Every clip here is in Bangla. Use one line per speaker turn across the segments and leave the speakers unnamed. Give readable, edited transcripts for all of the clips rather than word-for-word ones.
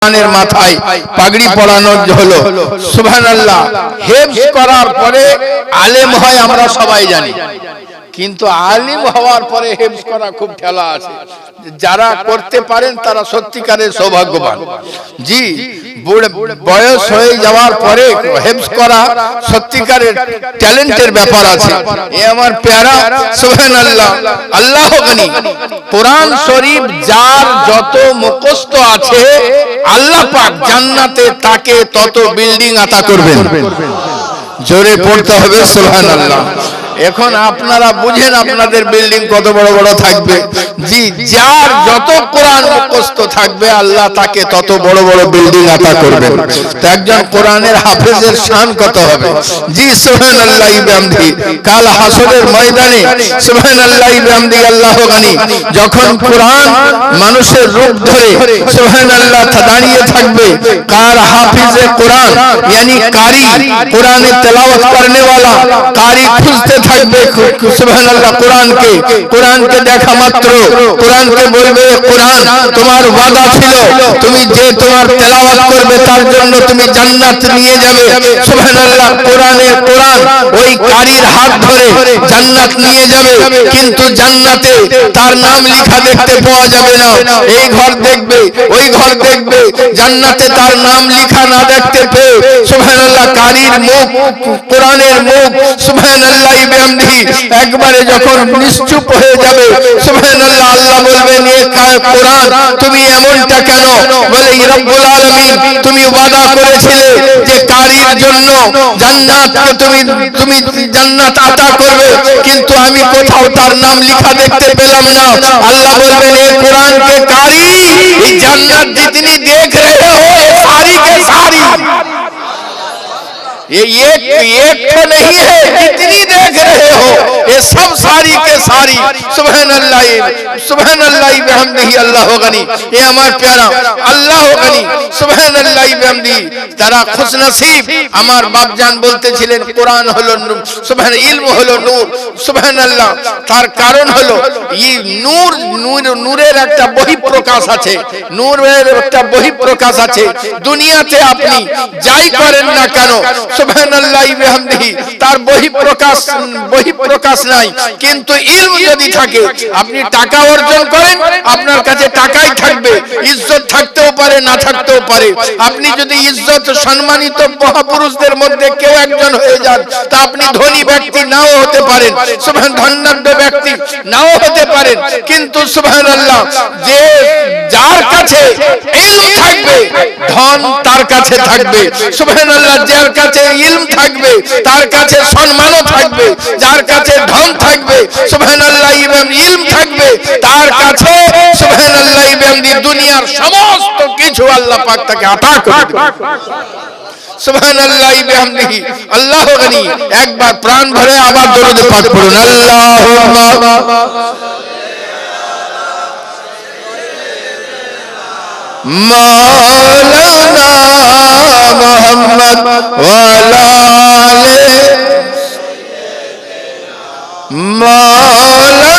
কোরআনের মাথায় পাগড়ি পরানো হলো। সুবহানাল্লাহ। হেফজ করার পরে আলেম হয় আমরা সবাই জানি, কিন্তু আলিম হওয়ার পরে হেফজ করা খুব ঠেলা আছে। যারা করতে পারেন তারা সত্যিকারের সৌভাগ্যবান। জি, বয়স হয়ে যাওয়ার পরে হেফজ করা সত্যিকারের ট্যালেন্টের ব্যাপার আছে। এ আমার প্যারা সুবহানাল্লাহ। আল্লাহ গনি। কোরআন শরীফ যার যত মুখস্থ আছে আল্লাহ পাক জান্নাতে তাকে তত বিল্ডিং আতা করবেন। জোরে পড়তে হবে সুবহানাল্লাহ। এখন আপনারা বুঝেন আপনাদের বিল্ডিং কত বড় বড় থাকবে। জি, যার যত কোরআন মুখস্থ থাকবে আল্লাহ তাকে তত বড় বড় বিল্ডিং আতা করবেন। তো একজন কোরআনের হাফেজের শান কত হবে। জি, সুবহানাল্লাহি বিহামদি। কাল হাসরের ময়দানে সুবহানাল্লাহি বিহামদি আল্লাহু গানি, যখন কোরআন মানুষের রূপ ধরে সুবহানাল্লাহ দাঁড়িয়ে থাকবে, কার হাফিজে কোরআন यानी कारी, কোরআনের তেলাওয়াত करने वाला कारी খুঁজতে থাকবে সুবহানাল্লাহ কোরআনকে দেখা মাত্র কোরআনকে বলবে, কোরআন তোমার ওয়াদা ছিল তুমি যে তোমার তেলাওয়াত করবে তার জন্য তুমি জান্নাত নিয়ে যাবে। সুবহানাল্লাহ। কোরআন ওই কারীর হাত ধরে জান্নাত নিয়ে যাবে, কিন্তু জান্নাতে তার নাম লেখা দেখতে পাওয়া যাবে না। এই ঘর দেখবে ওই ঘর দেখবে, জান্নাতে তার নাম লেখা না দেখতে পেয়ে সুবহানাল্লাহ কারীর মুখ, কোরআনের মুখ সুবহানাল্লাহ বিহামদি একবারে যখন নিশ্চুপ হয়ে যাবে, সুবহানাল্লাহ আল্লাহ বলবেন, এ কোরআন তুমি এমনটা কেন? বলে, রব্বুল আলামিন তুমি ওয়াদা করেছিলে যে কারীর জন্য জান্নাতকে তুমি জান্নাত আতা করবে, কিন্তু আমি কোথাও তার নাম লেখা দেখতে পেলাম না। আল্লাহ বলবেন, এ কোরআন के कारी जन्नत जितनी देख रहे हो सारी के सारी, ये एक तो नहीं है, जितनी देख रहे हो ये सब सारी के सारी। सुबहानअल्लाह सुबहानअल्लाह बिहम्दिही अल्लाह गनी। ये हमार प्यारा अल्लाह गनी सुबहानअल्लाह बिहम्दी। तारा खुशनसीब। আমার বাপজান বলতেছিলেন কোরআন হলো সুবহান, ইলম হলো নূর। সুবহানাল্লাহ। তার কারণ হলো এই নূরের একটা বহিঃপ্রকাশ আছে, নূরের একটা বহিঃপ্রকাশ আছে। দুনিয়াতে আপনি যাই করেন না কেন সুবহানাল্লাহ বিহামদিহি তার বহিঃপ্রকাশ নাই, কিন্তু ইলম যদি থাকে, আপনি টাকা অর্জন করেন আপনার কাছে টাকাই থাকবে, ইজ্জত থাকতেও পারে না থাকতেও পারে। আপনি যদি ইজ্জত সম্মানিত মহাপুরুষদের মধ্যে কেউ একজন হয়ে যান, তা আপনি ধনী ব্যক্তি নাও হতে পারেন, ধনাঢ্য ব্যক্তি নাও হতে পারেন, কিন্তু সুবহানাল্লাহ যে যার কাছে ইলম থাকবে ধন তার কাছে থাকবে। সুবহানাল্লাহ। যার কাছে ইলম থাকবে তার কাছে সম্মানও থাকবে, যার কাছে ধন থাকবে সুবহানাল্লাহ ইলম থাকবে তার কাছে সুবহানাল্লাহ দুনিয়ার সমস্ত কিছু আল্লাহ পাক তাকে আতা করে দেবে। সুবহানাল্লাহ বিহামদিহি আল্লাহ গনি। একবার প্রাণ ভরে আবার দরুদ পাক পড়ুন। আল্লাহুম্মা মাওলানা মুহাম্মদ ওয়া আলা আলি মাওলানা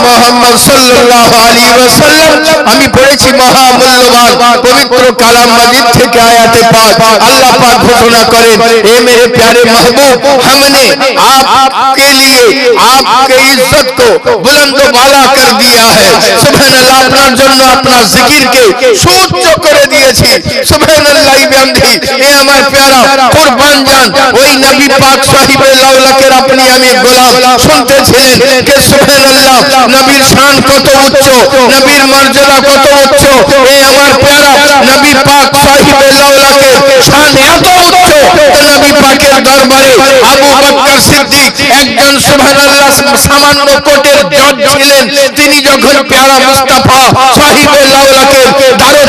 মুহাম্মদ সাল্লাল্লাহু আলাইহি ওয়াসাল্লাম। আমি পড়েছি মহামূল্যবান পবিত্র কালাম মাজিদ থেকে আয়াতে পাক। আল্লাহ পাক ঘোষণা করেন, এ मेरे प्यारे महबूब, हमने आपके लिए आपके इज्जत को बुलंद बाला कर दिया है। सुबहानअल्लाह। আপনার জন্য আপনার জিকিরকে সুউচ্চ করে দিয়েছি। সুবহানাল্লাহ বিহামদিহি। এ আমার প্যারা কুরবান জান ওই নবী পাক সাহিবে লাউলাকের আপনি আমি গোলাম শুনতেছিলেন যে সুবহানাল্লাহ নবীর শান কত উচ্চ, নবীর মর্যাদা কত উচ্চ। এই আমার প্যারা নবী পাক সাহিবে লাউলাকের শান এত উচ্চ, নবী পাকের দরবারে আবু বকর সিদ্দিক একজন সুবহানাল্লাহ সামান্য কোটের জজ ছিলেন। তিনি যখন প্যারা মুস্তাফা সাহিবে লাউলাকের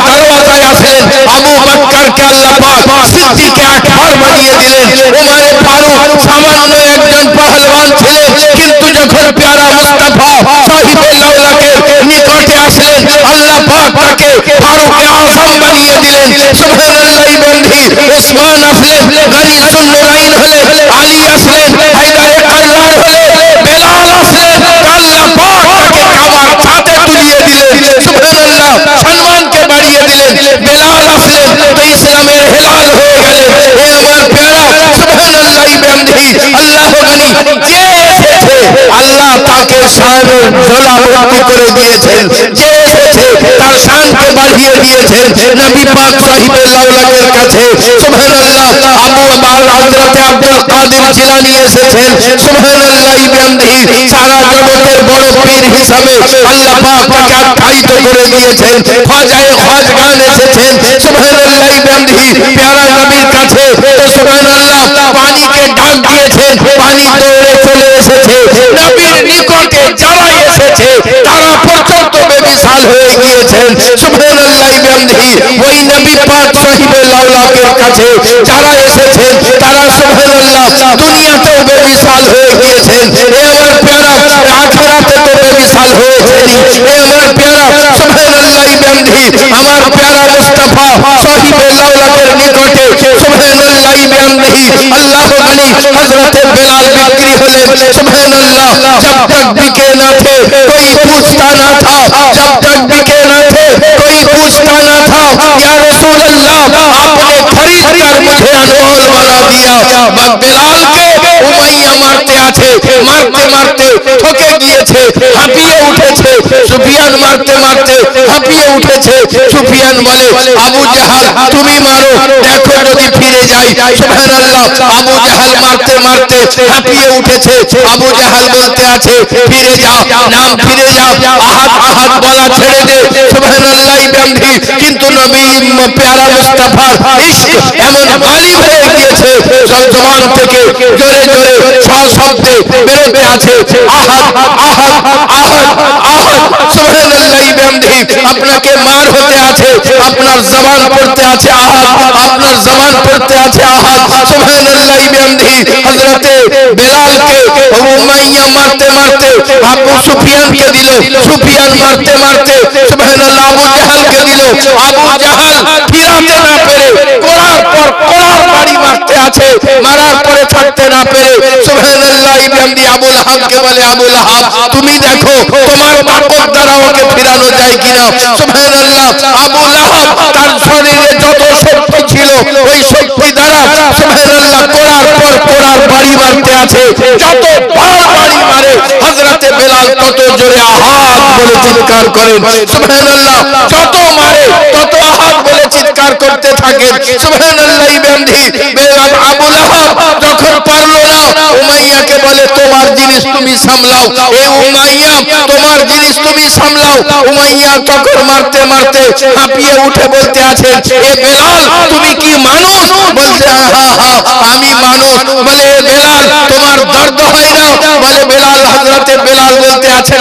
দারওয়াজায় আসলেন, আবু বকরকে আল্লাহ পাক সিদ্দিক আকবর বানিয়ে দিলেন। ওমর ফারুক সামান্য একজন পহলওয়ান ছিলেন, কিন্তু যখন প্যারা মুস্তাফা সাহিবে লাউলাকের নিকটে আসলেন আল্লাহ পাক তাকে ফারুক আযম বানিয়ে দিলেন। সুবহানাল্লাহ বন্ধি। ওসমান আসলেন গনি সুন্নুরাইন হলেন, আলী আসলেন হায়দারে কাল্লার হলেন, বেলাল আসলেন, আল্লাহ পাক তাকে কাবার ছাদে তুলিয়ে দিলেন। সুবহানাল্লাহ। সম্মানকে বাড়িয়ে দিলেন। দিলেন, বেলাল আসলেন তো ইসলামের হেলাল হয়ে গেলেন। এ আমার প্যারা সুবহানাল্লাহ বিহামদিহি আল্লাহ গানি যে এসেছে আল্লাহ তাকে শানের ঝোলা ভর্তি করে দিয়েছেন, যে এসেছে তার শানকে বাড়িয়ে দিয়েছেন। নবী পাক সাহিবে লাউলাকের কাছে সুবহানাল্লাহ হযরত আব্দুল কাদের জিলানী এসেছেন সুবহানাল্লাহ বিহামদিহি সারা জগতের বড় পীর হিসাবে আল্লাহ পাক তাকে আখ্যায়িত করে দিয়েছেন। খাজায়ে খাজগান এসেছেন সুবহানাল্লাহ বিহামদিহি প্যারা নবীর কাছে তো সুবহানাল্লাহ পানিকে ডাক দিয়েছেন, পানি দৌড়ে চলে এসেছে। নবীর নিকটে যারা এসেছে তারা পর্যন্ত বেমিসাল হয়ে গিয়েছেন সুবহানাল্লাহ বিহামদিহি। ওই নবী পাক সাহিবে লাউলাকের কাছে যারা এসেছেন তারা সুবহানাল্লাহ দুনিয়াতেও বেমিসাল হয়ে গিয়েছেন। এ আমার প্যারা আখিরাতে তো বেমিসাল হয়েছেন। এ আমার প্যারা সুবহানাল্লাহ বিহামদিহি আমার প্যারা মুস্তাফা সাহিবে লাউলাকের নিকটে সুবহানাল্লাহ বিহামদিহি আল্লাহ গানি হযরত বেলাল বিক্রি হলেন সুবহানাল্লাহ। जब तक बिके न थे कोई पूछता न था, जब तक बिके न थे कोई पूछता न था। या रसूल अल्लाह आपने खरीद कर मुझे अनमोल बना दिया। बेलाल के उमैया मारते आछे, मारते मारते ठके गिয়েছে, হাঁপিয়ে উঠেছে। সুফিয়ান মারতে মারতে হাঁপিয়ে উঠেছে। সুফিয়ান বলে আবু জাহাল তুমি মারো, দেখো যদি ফিরে যাই। সুবহানাল্লাহ আবু জাহাল মারতে মারতে হাঁপিয়ে উঠেছে। আবু জাহাল বলতে আছে ফিরে যা, নাম ফিরে যা, আহাদ আহাদ বলা ছেড়ে দে। সুবহানাল্লাহ বিহামদিহি কিন্তু নবী প্যারা মুস্তাফার ইশক এমন গালিব হয়ে গিয়েছে জবান থেকে জোরে জোরে সশব্দে বেরোতে আছে আহাদ আহাদ আহাদ আহাদ। সুবহানাল্লাহ বিহামদিহি আপনাকে মার হতে আছে, আপনার জবান পড়তে আছে আহাদ, আপনার জবান পড়তে আছে আহাদ। সুবহানাল্লাহ বিহামদিহি হযরতে বেলালকে উমাইয়া মারতে মারতে আবু সুফিয়ানকে দিল, সুফিয়ান মারতে মারতে সুবহানাল্লাহ আবু জাহালকে দিল। আবু জাহাল ফিরাতে না পেরে কোড়ার পর কোড়ার বাড়ি মারতে আছে, মারার পরে ছাড়তে না পেরে সুবহানাল্লাহ বিহামদিহি আবু লাহাবকে বলে আবু লাহাব তুমি দেখো তোমার তাকত দ্বারা ওকে ফিরানো যায় কিনা। সুবহানাল্লাহ আবু লাহাব তার শরীরে যত শক্তি ছিল ওই শক্তি দ্বারা সুবহানাল্লাহ কোড়ার পর কোড়ার বাড়ি মারতে আছে। যত বার বাড়ি মারে হযরতে বেলাল তত জোরে আহাদ বলে চিৎকার করেন সুবহানাল্লাহ। যত মারে তত আহাদ বলে চিৎকার করতে থাকেন সুবহানাল্লাহ বিহামদিহি। আবু লাহাব যখন পারলো না উমাইয়াকে বলে তোমার জিনিস তুমি সামলাও, এ উমাইয়া তোমার জিনিস তুমি সামলাও। উমাইয়া তখন মারতে মারতে হাঁপিয়ে উঠে বলতে আছেন এ বেলাল তুমি কি মানুষ? বলতে আমি মানুষ। বলে বেলাল তোমার দর্দ হয় না? বলে বেলাল হযরতে বেলাল বলতে আছেন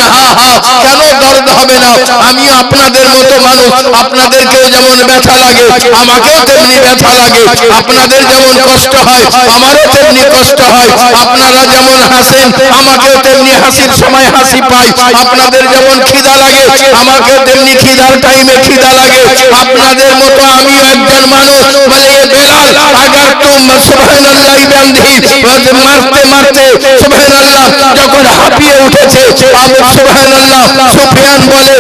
কেন দর্দ হবে না, আমি আপনাদের মতো মানুষ, আপনাদেরকেও যেমন ব্যথা লাগে আমাকেও তেমনি ব্যথা লাগে, আপনাদের যেমন কষ্ট হয় আমারও তেমনি কষ্ট হয়, আপনারা যেমন হাসেন আমাকেও তেমনি হাসির সময় হাসি পাই, আপনাদের যেমন খিদা লাগে আমাকেও তেমনি খিদার টাইমে খিদা লাগে, আপনাদের মতো আমিও একজন মানুষ। বলে এ বেলাল আগার তুম সুবহানাল্লাহ বিহামদিহি মারতে মারতে সুবহানাল্লাহ যখন হাঁপিয়ে উঠেছে আবু সুবহানাল্লাহ সুফিয়ান বলে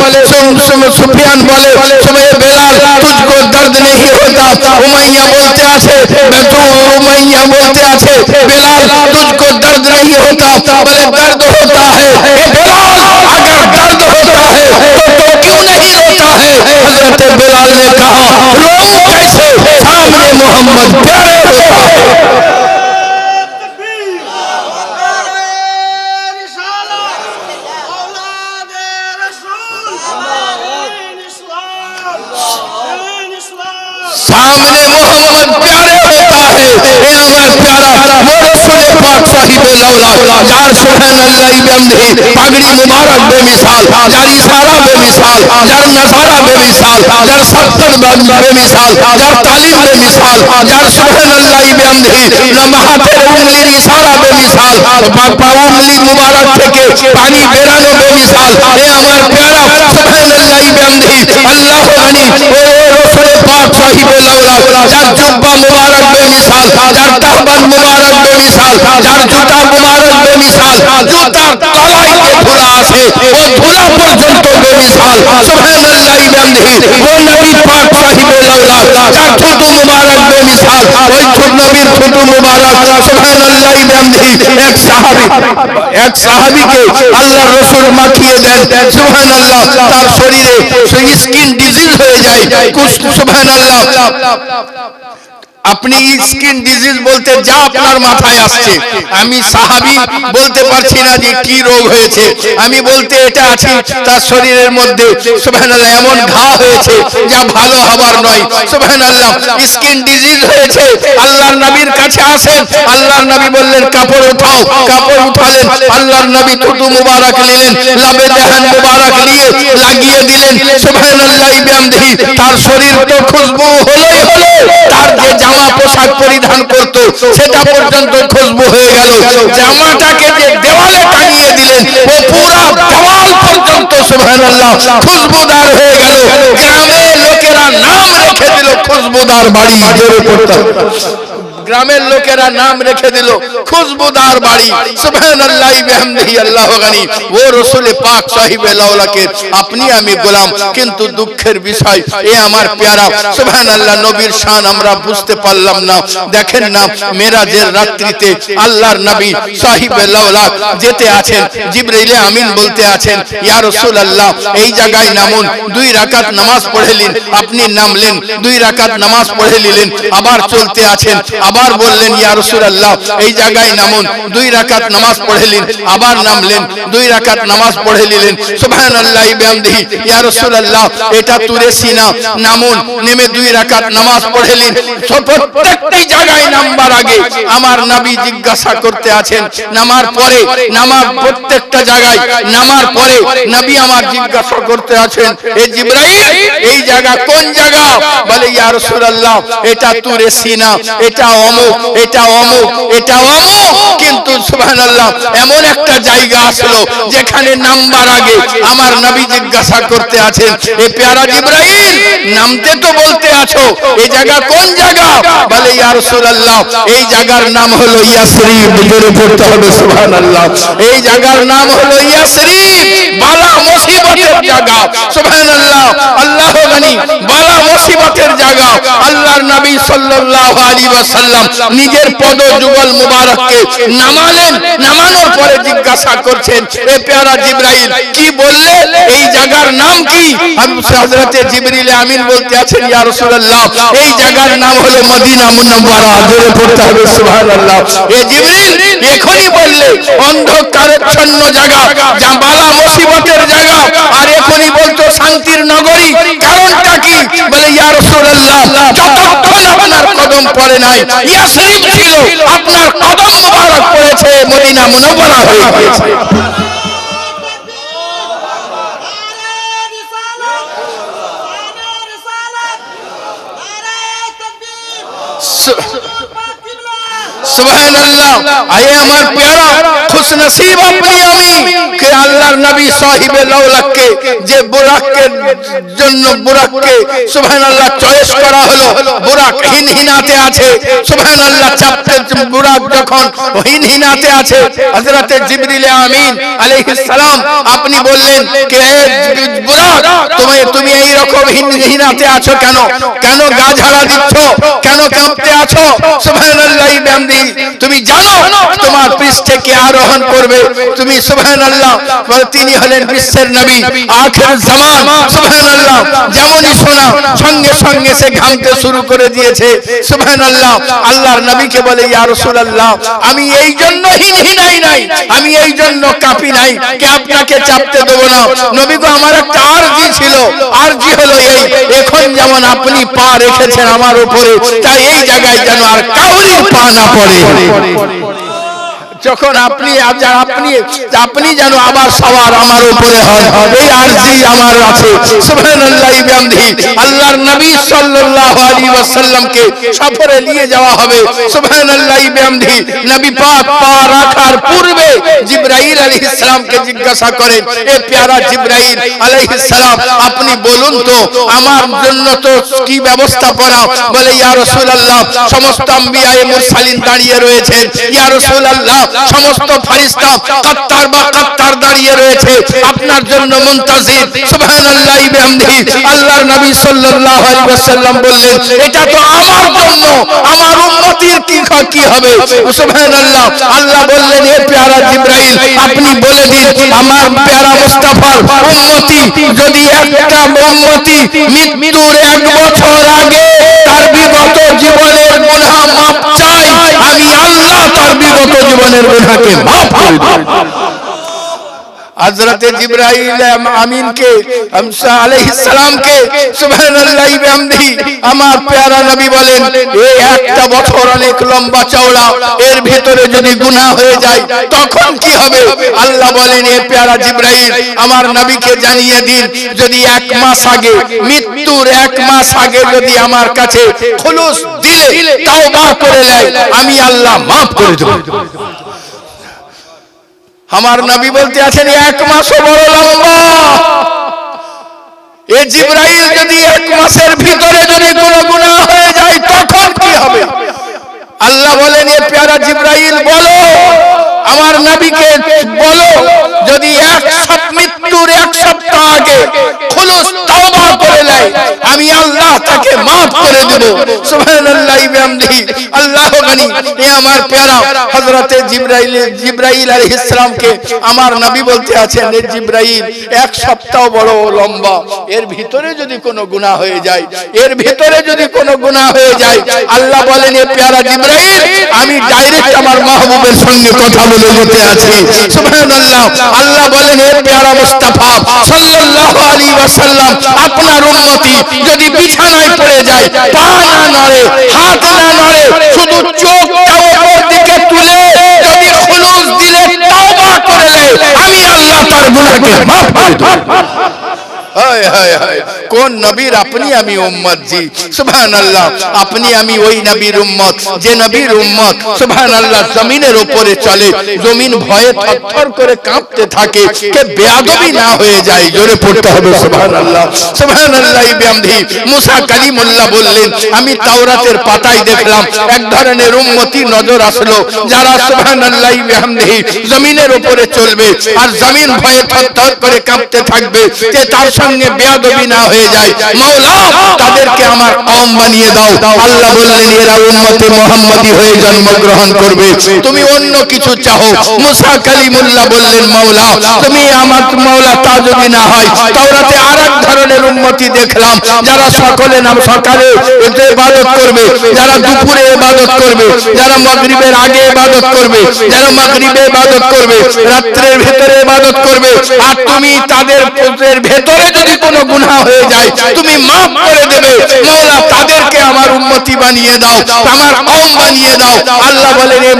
সুফিয়ান বলে সুবে বেলাল তুझको दर्द नहीं होता। उमैया बोलते আছে उमैया बोलते আছে बेलाल तुझको दर्द नहीं होता। बोले दर्द होता है ए बेलाल, अगर दर्द होता है तो क्यों नहीं रोता है? हजरत बेलाल ने कहा रोऊं कैसे, सामने मोहम्मद प्यारे होता है। सामने मोहम्मद प्यारे होता है। ए আমার প্যারা वो रसूल पाक साहिब लौला যার সুবহানাল্লাহ বিহামদিহি পাগড়ি মুবারক বেমিসাল, যার ইশারা বেমিসাল, যার নজারা বেমিসাল, যার সত্তর বেমিসাল, যার তালিম বেমিসাল, যার সুবহানাল্লাহ বিহামদিহি লমহাতের উংলির ইশারা বেমিসাল, উংলি মুবারক থেকে পানি বেরানো বেমিসাল। এ আমার প্যারা সুবহানাল্লাহ বিহামদিহি আল্লাহ গানি ও রসুল পাক সাহিব লৌলা যার জুব্বা মুবারক বেমিসাল, যার তাহবান মুবারক বেমিসাল, যার জুতা মুবারক বেমিসাল, জুতার তলায় যে ধুলা আছে ও ধুলা পর্যন্ত বেমিসাল। সুবহানাল্লাহ বিহামদিহি। ও নবী পাক সাহিবে লাউলা, যার থুতু মুবারক বেমিসাল, ওই নবীর থুতু মুবারক সুবহানাল্লাহ বিহামদিহি। এক সাহাবীকে আল্লাহর রাসূল মাখিয়ে দেন, সুবহানাল্লাহ, তার শরীরে স্কিন ডিজিজ হয়ে যায়। সুবহানাল্লাহ। আপনি স্কিন ডিজিজ বলতে যা আপনার মাথায় আসছে, আমি সাহাবী বলতে পারছি না যে কি রোগ হয়েছে, আমি বলতে এটা আছে তার শরীরের মধ্যে সুবহানাল্লাহ এমন ঘা হয়েছে যা ভালো হবার নয়। সুবহানাল্লাহ, স্কিন ডিজিজ হয়েছে। আল্লাহর নবীর কাছে আসেন, আল্লাহর নবী বললেন কাপড় উঠাও, কাপড় উঠালেন। আল্লাহর নবী থুতু মুবারক নিলেন, লাবে দেহান মুবারক নিয়ে লাগিয়ে দিলেন। সুবহানাল্লাহ বিহামদিহি। তার শরীর তো খুশবু হলোই হলো, তার যে জামা পোশাক পরিধান করত সেটা পর্যন্ত খুশবু হয়ে গেল। জামাটাকে যে দেওয়ালে টাঙিয়ে দিলেন ও পুরো দেওয়াল পর্যন্ত সুবহানাল্লাহ খুশবুদার হয়ে গেল। গ্রামের লোকেরা নাম রেখে দিল খুশবুদার বাড়ি। জোরে পড়তে গ্রামের লোকেরা নাম রেখে দিল খুশবুদার বাড়ি। সুবহানাল্লাহ বিহামদিহি। আল্লাহ গানি। ও রাসূল পাক সাহিবে লাউলাকে আপনি আমি গোলাম, কিন্তু দুঃখের বিষয় এ আমার পেয়ারা সুবহানাল্লাহ নবীর শান আমরা বুঝতে পারলাম না। দেখেন না, মেরাজের রাত্রিতে আল্লাহর নবী সাহিবে লাউলা যেতে আছেন, জিবরাইল আমিন বলতে আছেন ইয়া রাসূলুল্লাহ এই জায়গায় নামুন। 2 রাকাত নামাজ পড়ে নিন। আপনি নামলেন, 2 রাকাত নামাজ পড়ে নিলেন, আবার চলতে আছেন, আবার বললেন ইয়া রাসূলুল্লাহ এই জায়গায় নামুন। 2 রাকাত নামাজ পড়ে নিন, আবার নামলেন, 2 রাকাত নামাজ পড়ে নিলেন। সুবহানাল্লাহ বিহামদিহি। ইয়া রাসূলুল্লাহ এটা তুরে সিনা, নামুন। নেমে 2 রাকাত নামাজ পড়ে নিন। প্রত্যেকটি জায়গায় নামবার আগে আমার নবী জিজ্ঞাসা করতে আছেন, নামার পরে নামার প্রত্যেকটা জায়গায় নামার পরে নবী আমার জিজ্ঞাসা করতে আছেন এ জিবরাইল এই জায়গা কোন জায়গা? বলে ইয়া রাসূলুল্লাহ এটা তুরে সিনা, এটা অমুক, এটা অমুক, এটা অমুক। কিন্তু সুবহানাল্লাহ এমন একটা জায়গা আসলো যেখানে নামবার আগে আমার নবী জিজ্ঞাসা করতে আছেন এ প্যারা জিবরাইল নামতে তো বলতে আছো, এই জায়গা কোন জায়গা? বলে ইয়া রাসূলুল্লাহ এই জায়গার নাম হলো ইয়াসরিব। জোরে পড়তে হবে সুবহানাল্লাহ। এই জায়গার নাম হলো ইয়াসরিব, বালা মুসিবতের জায়গা। সুবহানাল্লাহ। আল্লাহ গানি। বালা মুসিবতের জায়গা। আল্লাহর নবী সাল্লাল্লাহু আলাইহি ওয়াসাল্লাম নিজের পদ যুগল মুবারককে নামালেন, নামানোর পরে জিজ্ঞাসা করছেন এ প্যারা জিবরাইল কি বললে, এই জায়গার নাম কি? হযরতে জিবরিল আমিন বলতে আছেন ইয়া রাসূলুল্লাহ এই জায়গার নাম হলো মদিনা মুনাওয়ারা। জোরে পড়তে হবে সুবহানাল্লাহ। এ জিবরিল এখনি বললে অন্ধকারাচ্ছন্ন জায়গা, যা বালা মুসিবতের জায়গা, আর এখনি বলতো শান্তির নগরী। কারণটা কি? বলে ইয়া রাসূলুল্লাহ যতক্ষণ আপনার কদম পড়ে নাই ইয়াসরিব ছিল, আপনার কদম মুবারক পড়েছে মদিনা মুনাওয়ারা হয়ে গিয়েছে। সুবহানাল্লাহ। আয়ে আমার প্যারা খুশ নসিব আপনি আমি कि আল্লাহর নবী সাহিবে লাউলাকে যে বুরাকের জন্য বুরাককে সুবহানাল্লাহ চয়েস করা হলো। বুরাক হিনহিনাতে আছে, সুবহানাল্লাহ চাপতে বুরাক যখন হিনহিনাতে আছে হযরতে জিবরিল আমিন আলাইহিস সালাম আপনি বললেন যে হে বুরাক তুমি এই রকম হিনহিনাতে আছো কেন? কেন গা ঝাড়া দিচ্ছ? কেন কাঁপতে আছো? সুবহানাল্লাহ বিহামদি। তুমি জানো তোমার পৃষ্ঠে কে আরোহণ করবে? তুমি সুবহানাল্লাহ তিনি হলেন বিশ্বের নবী আখির জামান। সুবহানাল্লাহ যেমনই শোনা সঙ্গে সঙ্গে সে ঘামতে শুরু করে দিয়েছে। সুবহানাল্লাহ। আল্লাহর নবীকে বলে ইয়া রাসূলুল্লাহ আমি এই জন্য হিনহিনাই নাই, আমি এই জন্য কাঁপি নাই কে আপনাকে চাপতে দেব না। নবী গো আমার একটা আরজি ছিল, আরজি হলো এই এখন যেমন আপনি পা রেখেছেন আমার উপরে, তাই এই জায়গায় যেন আর কাউরি পা না পড়ে। যখন আপনি আপনি যেন আবার সবার আমার উপরে হয়, এই আরজি আমার আছে। সুবহানাল্লাহি বিহামদিহি। আল্লাহর নবী সাল্লাল্লাহু আলাইহি ওয়াসাল্লামকে সফরে নিয়ে যাওয়া হবে। সুবহানাল্লাহি বিহামদিহি। নবী পাক পা রাখার পূর্বে জিবরাইল আলাইহিস সালামকে জিজ্ঞাসা করেন, এ প্যারা জিবরাইল আলাইহিস সালাম, আপনি বলুন তো আমার জন্য তো কি ব্যবস্থাপনা? বলে, ইয়া রাসূলুল্লাহ, সমস্ত আম্বিয়ায়ে মুরসালিন দাঁড়িয়ে রয়েছেন। ইয়া রাসূলুল্লাহ, সমস্ত ফেরেশতা কাত্তার বা কাত্তার দাঁড়িয়ে রয়েছে আপনার জন্য মুনতাজির। সুবহানাল্লাহি বিহামদিহি। আল্লাহর নবী সাল্লাল্লাহু আলাইহি ওয়াসাল্লাম বললেন, এটা তো আমার জন্য, আমার উম্মতির কি হবে? সুবহানাল্লাহ। আল্লাহ বললেন, এ প্যারা জিবরাইল, আপনি বলে দিন আমার প্যারা মুস্তাফার উম্মতি যদি একটা উম্মতি মৃত্যুর 1 বছর আগে তার বিগত জীবনের গুনাহ মাফ চাই, আমি আল্লাহ তার বিগত জীবনের গুনাহকে মাফ করে দেব। হযরত জিবরাইল আমিনকে আলাইহিস সালামকে সুবহানাল্লাহি বিহামদিহি আমার প্যারা নবী বলেন, এই একটা বছর অনেক লম্বা চওড়া, এর ভিতরে যদি গুনাহ হয়ে যায় তখন কি হবে? আল্লাহ বলেন, এ প্যারা জিবরাইল আমার নবীকে জানিয়ে দিন, যদি 1 মাস আগে, মৃত্যুর 1 মাস আগে যদি আমার কাছে খুলুস দিলে তাওবা করে নেয়, আমি আল্লাহ মাফ করে দেব। আমার নবী বলতে আছেন, 1 মাসও বড় লম্বা। এই জিবরাইল যদি 1 মাসের ভিতরে যদি কোনো গুনাহ হয়ে যায় তখন কি হবে? আল্লাহ বলেন, এ প্যারা জিবরাইল বলো, আমার নবীকে বলো, যদি মৃত্যুর 1 সপ্তাহ আগে খুলুস তাওবা করে নেয়, আমি আল্লাহ তাকে মাফ করে দেব। সুবহানাল্লাহি বিহামদিহি। আল্লাহু গনি। এ আমার প্যারা হযরতে জিবরাইল আলাইহিস সালামকে আমার নবী বলতে আছেন, এ জিবরাইল 1 সপ্তাহ বড় লম্বা, এর ভিতরে যদি কোনো গুনাহ হয়ে যায়, এর ভিতরে যদি কোনো গুনাহ হয়ে যায়, আল্লাহ বলেন, এ প্যারা জিবরাইল, আমি ডাইরেক্ট আমার মাহবুবের সঙ্গে কথা বলে দিতে আছি। সুবহানাল্লাহ। আল্লাহ বলেন, এ প্যারা মুস্তাফা সাল্লাল্লাহু আলাইহি ওয়াসাল্লাম, আপনার উম্মতি যদি বিছানায় পড়ে যায়, পা না নড়ে, হাত না নড়ে, শুধু চোখটা উপর দিকে তুলে যদি খুলুস দিলে তাওবা করে নেয়, আমি আল্লাহ তার গুনাহকে মাফ করে দেব। হায় হায় হায়, কোন নবীর আপনি আমি উম্মত জি। সুবহানাল্লাহ। আপনি আমি ওই নবীর উম্মত যে নবীর উম্মত সুবহানাল্লাহ জমিনের উপরে চলে, জমিন ভয়ে থরথর করে কাঁপতে থাকে কে বেয়াদবি না হয়ে যায়। জোরে পড়তে হবে সুবহানাল্লাহ। সুবহানাল্লাহি বিহামদিহি। মুসা কালিমুল্লাহ বললেন, আমি তাওরাতের পাতায় দেখলাম এক ধরনের উম্মতি নজর আসলো, যারা সুবহানাল্লাহি বিহামদিহি জমিনের উপরে চলবে আর জমিন ভয়ে থরথর করে কাঁপতে থাকবে, যে তার সঙ্গে বেয়াদবি না হয়ে যায়। মাওলা, তাদেরকে আমার কওম বানিয়ে দাও। আল্লাহ বললেন, এরা উম্মতে মুহাম্মাদি হয়ে জন্মগ্রহণ করবে। তুমি অন্য কিছু চাও। মুসা কালিমুল্লাহ বললেন, মাওলা, তুমি আমার মাওলা, তা যদি না হয়, তাওরাতে আরেক ধরনের উম্মতি দেখলাম, যারা সকালে ইবাদত করবে, যারা দুপুরে ইবাদত করবে, যারা মাগরিবের আগে ইবাদত করবে, যারা মাগরিবে ইবাদত করবে, রাত্রের ভিতরে ইবাদত করবে। আর তুমি তাদের ভেতরে যদি কোনো গুনাহ হয়ে যায় তুমি মাফ করে দেবে। মাওলা, তাদেরকে আমার উম্মতি বানিয়ে দাও, আমার কওম বানিয়ে দাও। আল্লাহ বলেন, এ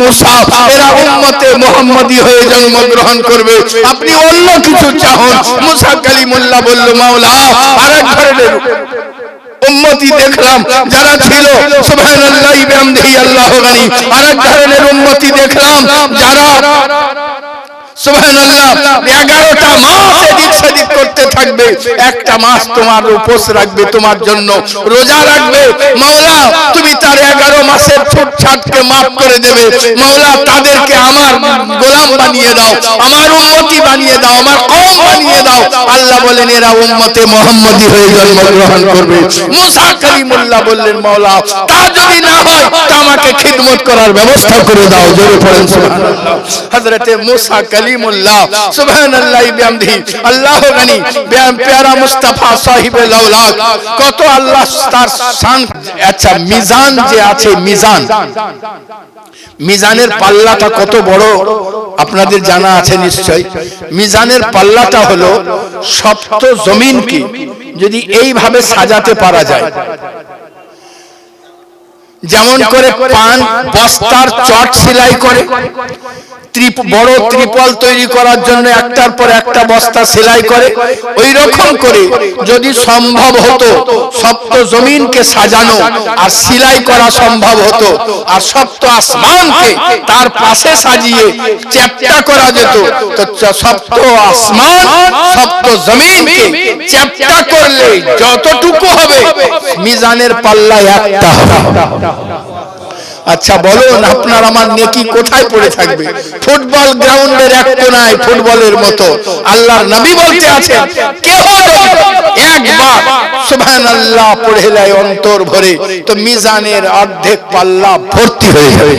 মুসা, এরা উম্মতে মুহাম্মাদি হয়ে জন্মগ্রহণ করবে। আপনি অন্য কিছু চান। মুসা কালিমুল্লাহ বলল, মাওলা, আরেক ধরনের উম্মতি দেখলাম যারা ছিল সুবহানাল্লাহি বিহামদিহি আল্লাহু গনি। আরেক ধরনের উম্মতি দেখলাম যারা সুবহানাল্লাহ 11টা মাস এদিক সেদিক করতে থাকবে। একটা মাস তোমার উপোস রাখবে, তোমার জন্য রোজা রাখবে। মাওলা, তুমি তার 11 মাসের ছুটছাটকে মাফ করে দেবে। মাওলা, তাদেরকে আমার গোলাম বানিয়ে দাও, আমার উম্মতি বানিয়ে দাও, আমার কওম বানিয়ে দাও। আল্লাহ বলেন, এরা উম্মতে মুহাম্মাদি হয়ে জন্মগ্রহণ করবে। মুসা কালিমুল্লাহ বললেন, মাওলা, তা যদি না হয় তা আমাকে খিদমত করার ব্যবস্থা করে দাও। জোরে পড়েন সুবহানাল্লাহ। হযরতে মুসা কালিমুল্লাহ সুবহানাল্লাহি বিহামদিহি আল্লাহু গনি। প্যারা মুস্তাফা সাহিবে লাউলাক, কত আল্লাহ তার শান। আচ্ছা, মিজান যে আছে, মিজানের পাল্লাটা কত বড় আপনাদের জানা আছে নিশ্চয়। মিজানের পাল্লাটা হলো সপ্ত জমিনকে যদি এইভাবে সাজাতে পারা যায়, যেমন করে পান বস্তার চট সেলাই করে, বড় ত্রিপল তৈরি করার জন্য একটার পর একটা বস্তা সেলাই করে, ওই রকম করে যদি সম্ভব হতো সপ্ত জমিনকে সাজানো আর সেলাই করা সম্ভব হতো, আর সপ্ত আসমানকে তার পাশে সাজিয়ে চ্যাপ্টা করা যেত, তো সপ্ত আসমান সপ্ত জমিনকে চ্যাপ্টা করলে যতটুকু হবে মিজানের পাল্লা একটা হবে। আচ্ছা বলুন, আপনার আমার নেকি কোথায় পড়ে থাকবে? ফুটবল গ্রাউন্ডের এক কোনায় ফুটবলের মতো। আল্লাহর নবী বলতে আছেন, কেউ একবার সুবহানাল্লাহ পড়ে নেয় অন্তর ভরে, তো মিজানের অর্ধেক পাল্লা ভর্তি হয়ে যাবে।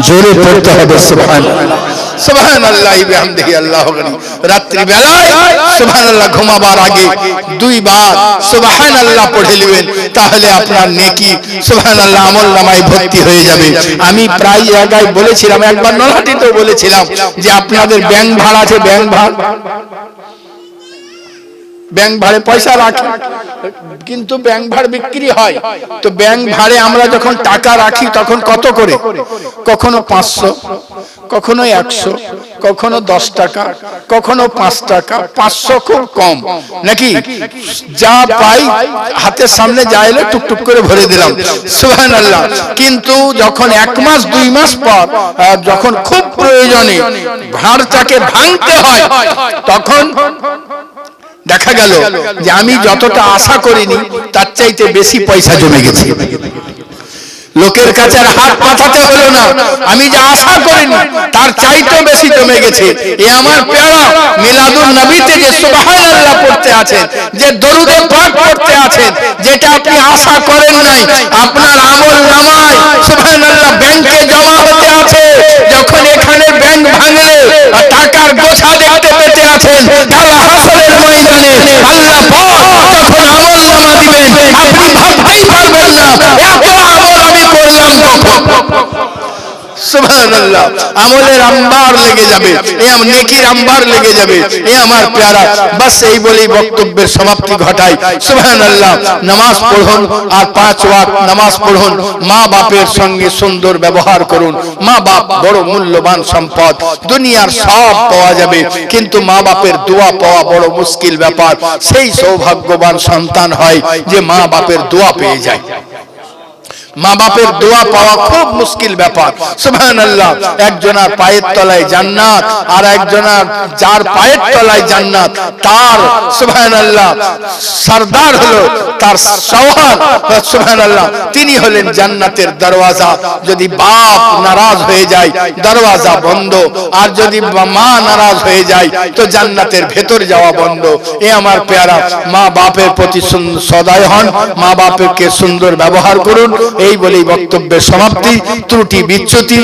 জোরে পড়তে হবে সুবহানাল্লাহ, সুবহানাল্লাহ বিহামদিহি আল্লাহু আকবার। রাত্রি বেলায় সুবহানাল্লাহ ঘুমাবার আগে দুইবার সুবহানাল্লাহ পড়ে নেবেন, তাহলে আপনার নেকি সুবহানাল্লাহ আমলনামায় ভর্তি হয়ে যাবে। আমি প্রায় জায়গায় বলেছিলাম, একবার নলহাটিতেও বলেছিলাম যে আপনাদের ব্যাংক ভাড়া আছে, ব্যাংক ভাড়ে পয়সা রাখে, কিন্তু ব্যাংক ভাড় বিক্রি হয়, তো ব্যাংক ভাড়ে আমরা যখন টাকা রাখি তখন কত করে? কখনো 500, কখনো 100, কখনো 10 টাকা, কখনো 5 টাকা। 500 খুব কম নাকি? যা পাই হাতের সামনে যা এলো টুকটুক করে ভরে দিলাম, সুবহানাল্লাহ। কিন্তু যখন 1 মাস 2 মাস পর যখন খুব প্রয়োজনে ভাড়টাকে ভাঙতে হয়, তখন দেখা গেল যে আমি যতটা আশা করিনি তার চাইতে বেশি পয়সা জমে গেছে। লোকের কাছে আর হাত পাঠাতে হলো না, আমি যা আশা করিনি তার চাইতেও বেশি জমে গেছে। এ আমার প্যারা মিলাদুন নবীতে যে সুবহানাল্লাহ পড়তে আছেন, যে দরুদে পাক পড়তে আছেন, যেটা আপনি আশা করেন নাই, আপনার আমল নামায় সুবহানাল্লাহ ব্যাংকে জমা হতে আছে। যখন এখানে ব্যাংক ভাঙলে আর টাকার গোছা দেখতে পেতে আছেন, কাল হাসরের ময়দানে আল্লাহ পাক তখন আমল নামা দিবেন, আপনি ভাবতেই পারবেন না এত আমল আমি করলাম কখন। সুবহানাল্লাহ, আমলের আম্বার লেগে যাবে, এই নেকির আম্বার লেগে যাবে। এ আমার প্যারা, বাস এই বলেই বক্তব্যের সমাপ্তি ঘটাই। সুবহানাল্লাহ, নামাজ পড়ুন আর 5 ওয়াক্ত নামাজ পড়ুন। মা বাপের সঙ্গে সুন্দর ব্যবহার করুন। মা বাপ বড় মূল্যবান সম্পদ, দুনিয়ার সব পাওয়া যাবে কিন্তু মা বাপের দোয়া পাওয়া বড় মুশকিল ব্যাপার। সেই সৌভাগ্যবান সন্তান হয় যে মা বাপের দোয়া পেয়ে যায়। মা বাপের দোয়া পাওয়া খুব মুশকিল ব্যাপার। সুবহানাল্লাহ, একজনের পায়ের তলায় জান্নাত, আর একজনের যার পায়ের তলায় জান্নাত তার সুবহানাল্লাহ সরদার হলো তার শওহর, সুবহানাল্লাহ তিনি হলেন জান্নাতের দরওয়াজা। যদি বাপ নারাজ হয়ে যায় দরওয়াজা বন্ধ, আর যদি মা নারাজ হয়ে যায় তো জান্নাতের ভেতর যাওয়া বন্ধ। এ আমার প্যারা, মা বাপের প্রতি সদয় হন, মা বাপকে সুন্দর ব্যবহার করুন। এই বলেই বক্তব্যের সমাপ্তি। ত্রুটি বিচ্যুতি